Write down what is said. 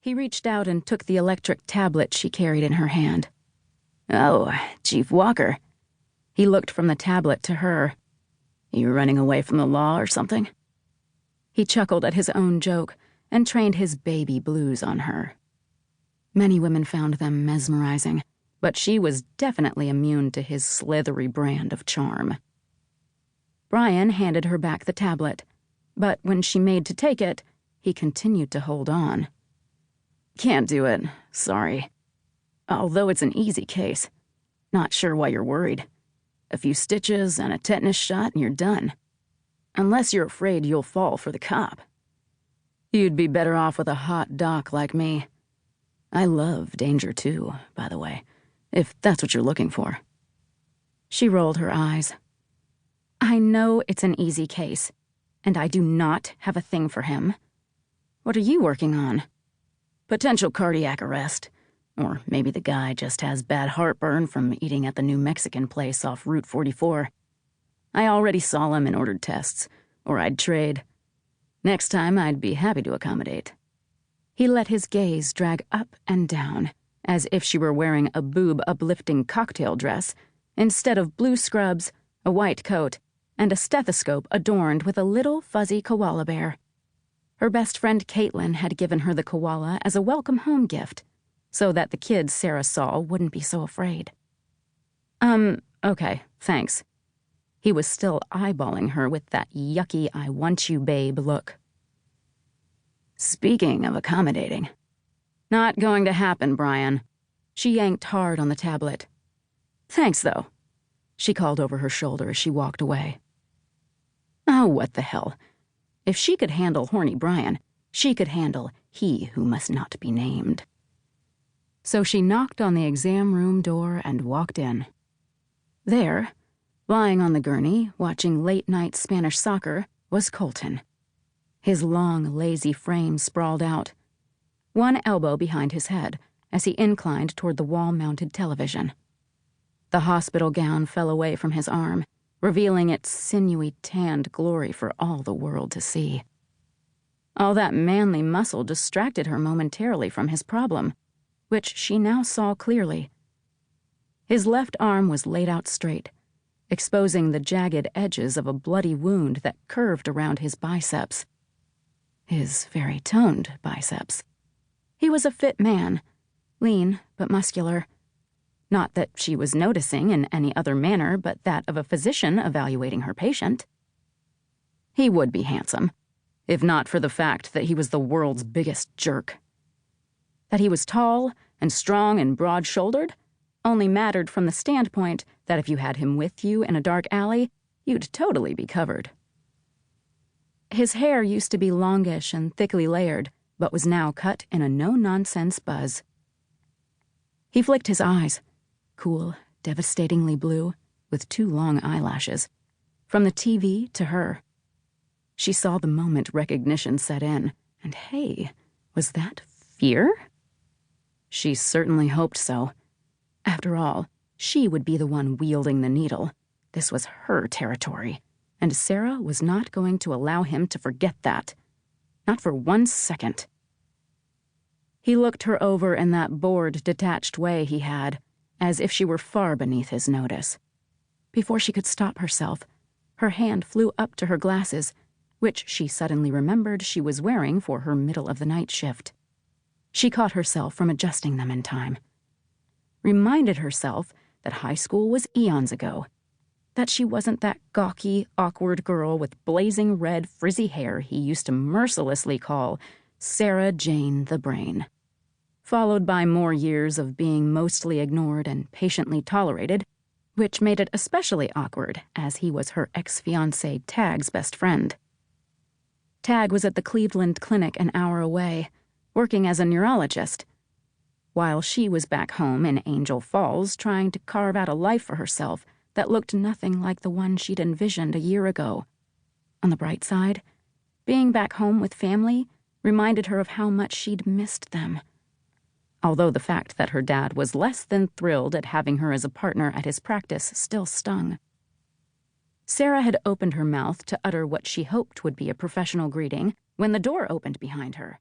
He reached out and took the electric tablet she carried in her hand. "Oh, Chief Walker." He looked from the tablet to her. "You running away from the law or something?" He chuckled at his own joke and trained his baby blues on her. Many women found them mesmerizing, but she was definitely immune to his slithery brand of charm. Brian handed her back the tablet, but when she made to take it, he continued to hold on. "Can't do it, sorry. Although it's an easy case. Not sure why you're worried. A few stitches and a tetanus shot and you're done. Unless you're afraid you'll fall for the cop. You'd be better off with a hot doc like me. I love danger too, by the way, if that's what you're looking for." She rolled her eyes. "I know it's an easy case, and I do not have a thing for him. What are you working on?" "Potential cardiac arrest. Or maybe the guy just has bad heartburn from eating at the new Mexican place off Route 44. I already saw him and ordered tests, or I'd trade. Next time, I'd be happy to accommodate." He let his gaze drag up and down, as if she were wearing a boob-uplifting cocktail dress, instead of blue scrubs, a white coat, and a stethoscope adorned with a little fuzzy koala bear. Her best friend Caitlin had given her the koala as a welcome home gift, so that the kids Sara saw wouldn't be so afraid. Okay, thanks." He was still eyeballing her with that yucky "I want you, babe" look. "Speaking of accommodating." "Not going to happen, Brian." She yanked hard on the tablet. "Thanks, though," she called over her shoulder as she walked away. Oh, what the hell. If she could handle horny Brian, she could handle he who must not be named. So she knocked on the exam room door and walked in. There, lying on the gurney, watching late-night Spanish soccer, was Colton. His long, lazy frame sprawled out, one elbow behind his head as he inclined toward the wall-mounted television. The hospital gown fell away from his arm, revealing its sinewy, tanned glory for all the world to see. All that manly muscle distracted her momentarily from his problem, which she now saw clearly. His left arm was laid out straight, exposing the jagged edges of a bloody wound that curved around his biceps. His very toned biceps. He was a fit man, lean but muscular. Not that she was noticing in any other manner but that of a physician evaluating her patient. He would be handsome, if not for the fact that he was the world's biggest jerk. That he was tall and strong and broad-shouldered only mattered from the standpoint that if you had him with you in a dark alley, you'd totally be covered. His hair used to be longish and thickly layered, but was now cut in a no-nonsense buzz. He flicked his eyes, cool, devastatingly blue, with 2 long eyelashes, from the TV to her. She saw the moment recognition set in, and hey, was that fear? She certainly hoped so. After all, she would be the one wielding the needle. This was her territory, and Sara was not going to allow him to forget that. Not for 1 second. He looked her over in that bored, detached way he had, as if she were far beneath his notice. Before she could stop herself, her hand flew up to her glasses, which she suddenly remembered she was wearing for her middle-of-the-night shift. She caught herself from adjusting them in time. Reminded herself that high school was eons ago, that she wasn't that gawky, awkward girl with blazing red, frizzy hair he used to mercilessly call Sarah Jane the Brain. Followed by more years of being mostly ignored and patiently tolerated, which made it especially awkward as he was her ex-fiancé Tag's best friend. Tag was at the Cleveland clinic an hour away, working as a neurologist, while she was back home in Angel Falls trying to carve out a life for herself that looked nothing like the one she'd envisioned a year ago. On the bright side, being back home with family reminded her of how much she'd missed them. Although the fact that her dad was less than thrilled at having her as a partner at his practice still stung. Sara had opened her mouth to utter what she hoped would be a professional greeting when the door opened behind her,